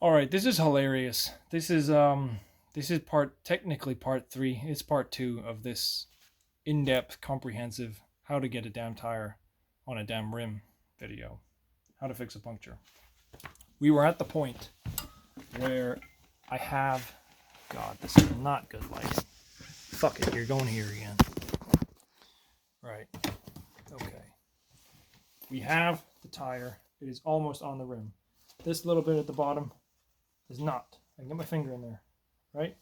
All right, this is hilarious. This is technically part 3. It's part 2 of this in-depth, comprehensive how to get a damn tire on a damn rim video. How to fix a puncture. We were at the point where I have, God, this is not good lighting. Fuck it, you're going here again. Right. Okay. We have the tire. It is almost on the rim. This little bit at the bottom is not. I can get my finger in there, right?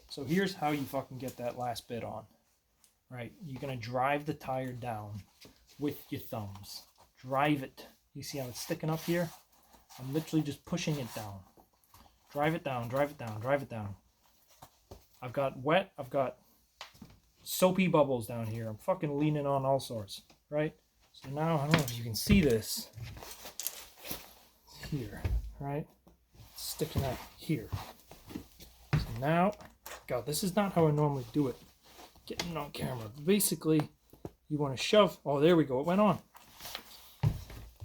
So here's how you fucking get that last bit on, right? You're gonna drive the tire down with your thumbs. Drive it. You see how it's sticking up here? I'm literally just pushing it down. Drive it down, drive it down, drive it down. I've got wet, I've got soapy bubbles down here. I'm fucking leaning on all sorts, right? So now, I don't know if you can see this. It's here, right? It's sticking out here. So now, God, this is not how I normally do it. Getting on camera. Basically, you want to shove. Oh, there we go. It went on.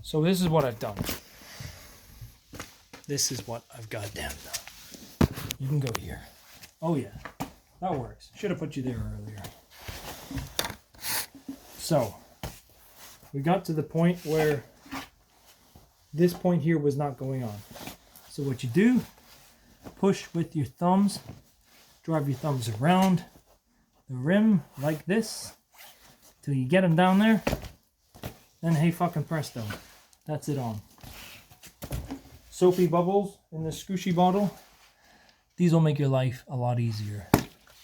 So this is what I've done. This is what I've goddamn done. You can go here. Oh yeah, that works. Should have put you there earlier. So, we got to the point where this point here was not going on. So what you do, push with your thumbs, drive your thumbs around the rim like this till you get them down there. Then hey fucking presto, that's it on. Soapy bubbles in the squishy bottle. These will make your life a lot easier.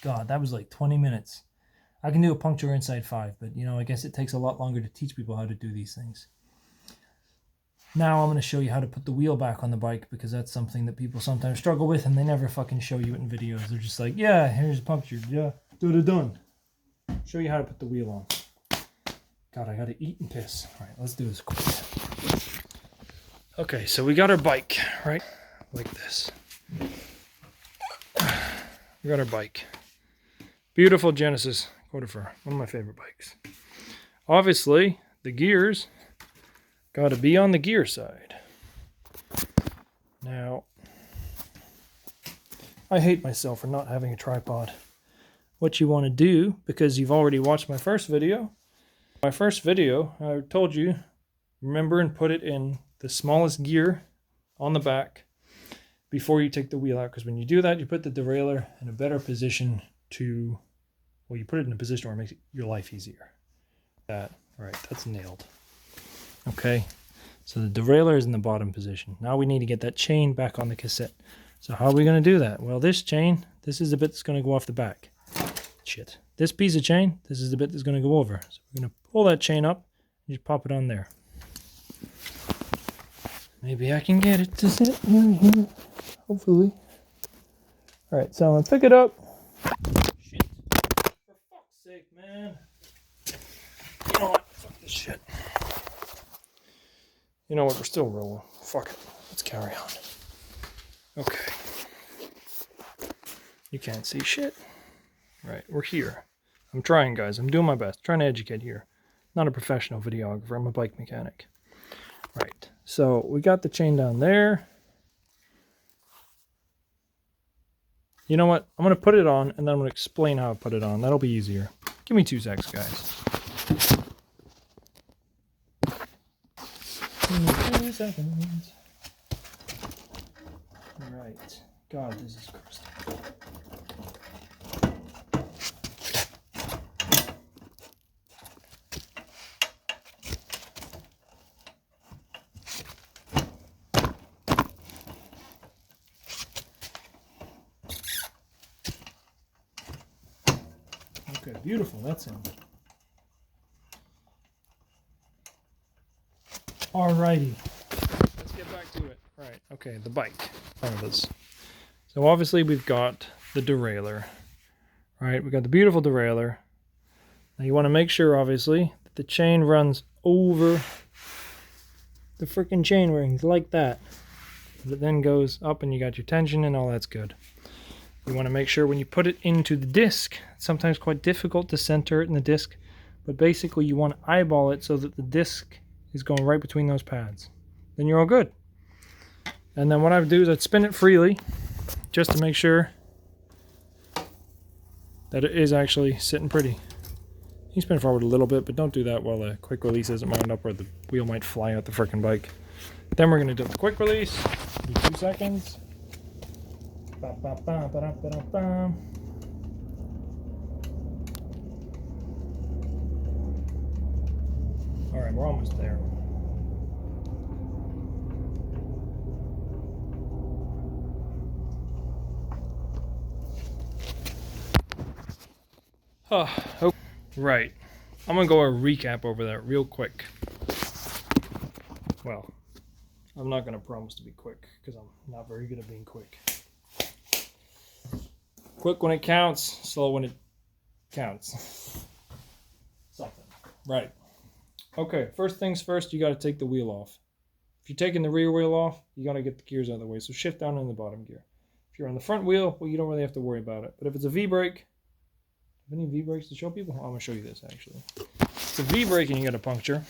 God, that was like 20 minutes. I can do a puncture inside 5, but you know, I guess it takes a lot longer to teach people how to do these things. Now I'm going to show you how to put the wheel back on the bike, because that's something that people sometimes struggle with and they never fucking show you it in videos. They're just like, yeah, here's a puncture. Yeah, done. Show you how to put the wheel on. God, I got to eat and piss. All right, let's do this quick. Okay, so we got our bike, right? Like this. We got our bike. Beautiful Genesis Quarterfur, one of my favorite bikes. Obviously, the gears got to be on the gear side. Now, I hate myself for not having a tripod. What you want to do, because you've already watched my first video. My first video, I told you, remember and put it in the smallest gear on the back before you take the wheel out, because when you do that, you put the derailleur in a better position to, well, you put it in a position where it makes your life easier. That, right, that's nailed. Okay, so the derailleur is in the bottom position. Now we need to get that chain back on the cassette. So how are we going to do that? Well, this chain, this is the bit that's going to go off the back. Shit. This piece of chain, this is the bit that's going to go over. So we're going to pull that chain up and just pop it on there. Maybe I can get it to sit right here. Hopefully. Alright, so I'm going to pick it up. Shit. For fuck's sake, man. You know what? Fuck this shit. You know what? We're still rolling. Fuck it. Let's carry on. Okay. You can't see shit. Right, we're here. I'm trying, guys. I'm doing my best. I'm trying to educate here. Not a professional videographer. I'm a bike mechanic. Right. So we got the chain down there. You know what? I'm going to put it on, and then I'm going to explain how I put it on. That'll be easier. Give me 2 seconds, guys. 2 seconds. Right. God, this is crusty. Okay, beautiful, that's in. Alrighty, let's get back to it. Right, okay, the bike. So obviously we've got the derailleur. Right, we got the beautiful derailleur. Now you want to make sure, obviously, that the chain runs over the freaking chain rings like that. It then goes up and you got your tension and all that's good. You want to make sure when you put it into the disc, it's sometimes quite difficult to center it in the disc, but basically you want to eyeball it so that the disc is going right between those pads. Then you're all good. And then what I would do is I'd spin it freely just to make sure that it is actually sitting pretty. You spin forward a little bit, but don't do that while the quick release isn't wound up or the wheel might fly out the frickin' bike. Then we're going to do the quick release. Do 2 seconds. Ba, ba, ba, ba, da, ba, da, ba. Alright, we're almost there. Oh, right. I'm going to go a recap over that real quick. Well, I'm not going to promise to be quick because I'm not very good at being quick. Quick when it counts, slow when it counts. Something. Right. Okay, first things first, you got to take the wheel off. If you're taking the rear wheel off, you got to get the gears out of the way. So shift down in the bottom gear. If you're on the front wheel, well, you don't really have to worry about it. But if it's a V-brake, have any V-brakes to show people? I'm going to show you this, actually. It's a V-brake and you got a puncture.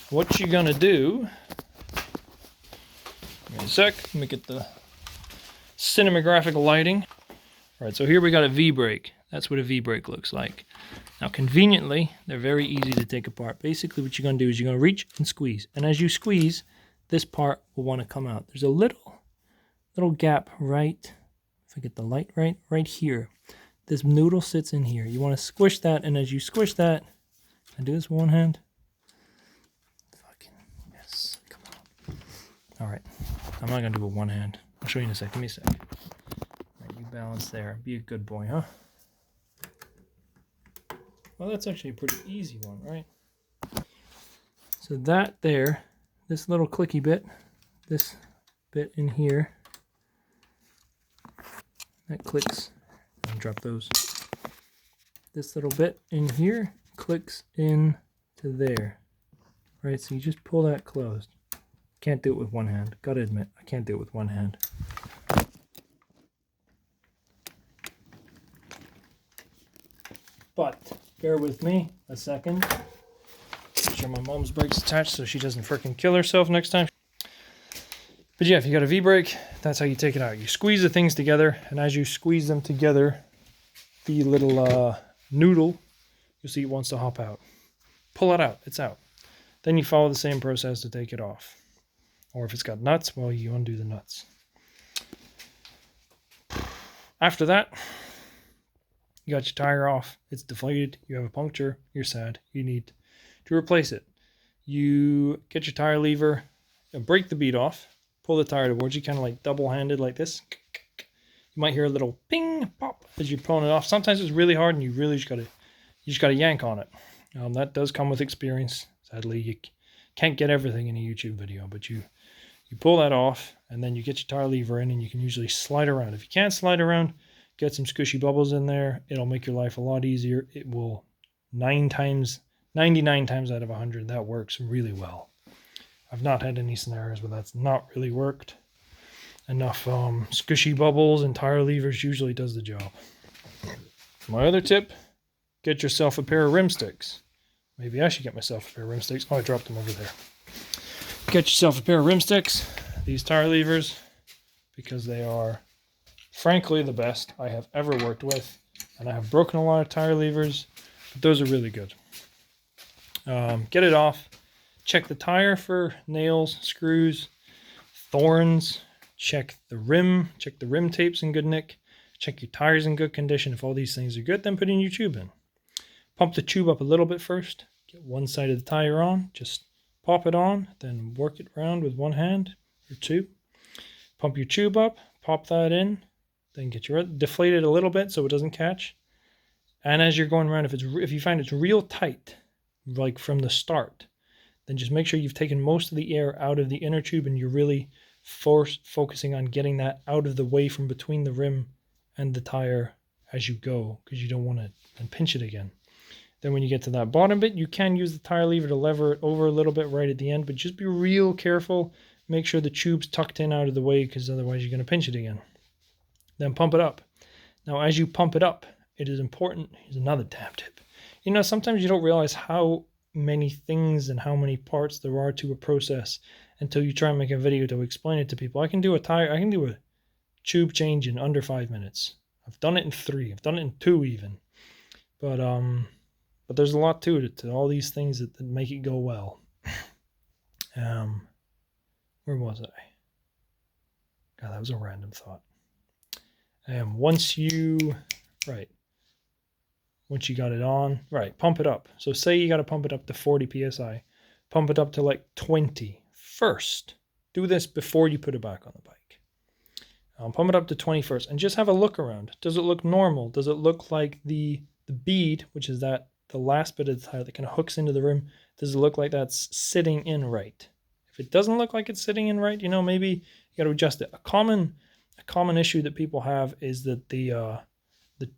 What you're going to do... Give me a sec. Let me get the cinematographic lighting. All right, so here we got a V-brake. That's what a V-brake looks like. Now, conveniently, they're very easy to take apart. Basically, what you're going to do is you're going to reach and squeeze. And as you squeeze, this part will want to come out. There's a little gap right, if I get the light right here. This noodle sits in here. You want to squish that, and as you squish that, I do this with one hand. Fucking yes, come on. All right, I'm not going to do it with one hand. I'll show you in a sec. Give me a sec. All right, you balance there. Be a good boy, huh? Well, that's actually a pretty easy one, right? So that there, this little clicky bit, this bit in here, that clicks, and drop those. This little bit in here clicks in to there, right? So you just pull that closed. Can't do it with one hand. Gotta admit, I can't do it with one hand. But bear with me a second. Make sure my mom's brake's attached so she doesn't frickin' kill herself next time. But yeah, if you got a V-brake, that's how you take it out. You squeeze the things together, and as you squeeze them together, the little noodle, you'll see it wants to hop out. Pull it out. It's out. Then you follow the same process to take it off. Or if it's got nuts, well, you undo the nuts. After that, you got your tire off. It's deflated. You have a puncture. You're sad. You need to replace it. You get your tire lever, break the bead off, pull the tire towards you, kind of like double-handed like this. You might hear a little ping, pop as you're pulling it off. Sometimes it's really hard, and you really just gotta yank on it. That does come with experience. Sadly, you can't get everything in a YouTube video, but you pull that off, and then you get your tire lever in, and you can usually slide around. If you can't slide around, get some squishy bubbles in there. It'll make your life a lot easier. It will 99 times out of 100, that works really well. I've not had any scenarios where that's not really worked. Enough squishy bubbles and tire levers usually does the job. My other tip, get yourself a pair of rim sticks. Maybe I should get myself a pair of rim sticks. Oh, I dropped them over there. Get yourself a pair of rim sticks, these tire levers, because they are frankly the best I have ever worked with. And I have broken a lot of tire levers, but those are really good. Get it off. Check the tire for nails, screws, thorns. Check the rim tapes in good nick. Check your tires in good condition. If all these things are good, then put in your tube in. Pump the tube up a little bit first. Get one side of the tire on. Just pop it on, then work it around with one hand or two. Pump your tube up, pop that in, then get your deflate it a little bit so it doesn't catch. And as you're going around, if you find it's real tight, like from the start, then just make sure you've taken most of the air out of the inner tube and you're really focusing on getting that out of the way from between the rim and the tire as you go, because you don't want to then pinch it again. Then when you get to that bottom bit, you can use the tire lever to lever it over a little bit right at the end, but just be real careful. Make sure the tube's tucked in out of the way, because otherwise you're going to pinch it again. Then pump it up. Now as you pump it up, it is important. Here's another damn tip. You know, sometimes you don't realize how many things and how many parts there are to a process until you try and make a video to explain it to people. I can do a tube change in under 5 minutes. I've done it in 3. I've done it in 2 even. But there's a lot to it, to all these things that make it go well. Where was I? God, that was a random thought. Once you got it on, pump it up. So say you got to pump it up to 40 psi. Pump it up to like 20 first. Do this before you put it back on the bike. Pump it up to 20 first and just have a look around. Does it look normal? Does it look like the bead, which is the last bit of the tire that kind of hooks into the rim, does it look like that's sitting in right? If it doesn't look like it's sitting in right, maybe you got to adjust it. A common issue that people have is that the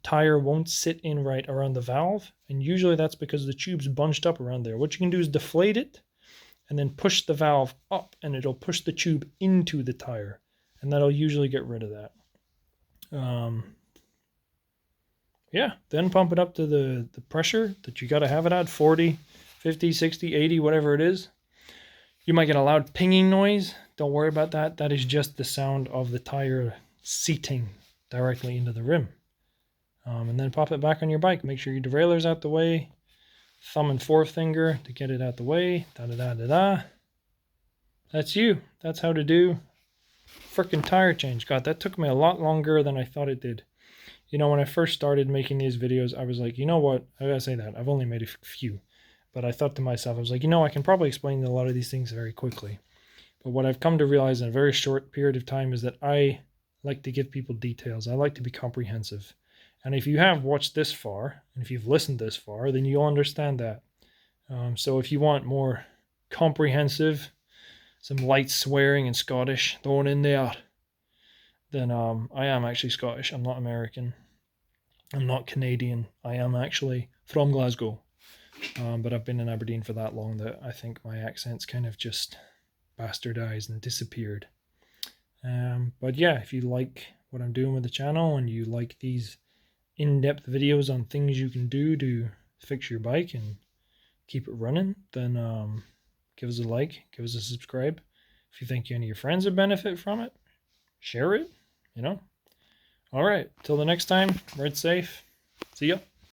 tire won't sit in right around the valve, and usually that's because the tube's bunched up around there. What you can do is deflate it and then push the valve up, and it'll push the tube into the tire, and that'll usually get rid of that. Then pump it up to the pressure that you got to have it at, 40, 50, 60, 80, whatever it is. You might get a loud pinging noise. Don't worry about that. That is just the sound of the tire seating directly into the rim. And then pop it back on your bike. Make sure your derailleur's out the way. Thumb and forefinger to get it out the way. Da-da-da-da-da. That's you. That's how to do frickin' tire change. God, that took me a lot longer than I thought it did. When I first started making these videos, I was like, you know what? I gotta say that. I've only made a few. But I thought to myself, I was like, I can probably explain a lot of these things very quickly. But what I've come to realize in a very short period of time is that I like to give people details. I like to be comprehensive. And if you have watched this far, and if you've listened this far, then you'll understand that. So if you want more comprehensive, some light swearing and Scottish thrown in there, then I am actually Scottish. I'm not American. I'm not Canadian. I am actually from Glasgow. But I've been in Aberdeen for that long that I think my accent's kind of just bastardized and disappeared. But yeah, if you like what I'm doing with the channel and you like these in-depth videos on things you can do to fix your bike and keep it running, then give us a like, give us a subscribe. If you think any of your friends would benefit from it, share it, All right, till the next time, ride safe. See ya.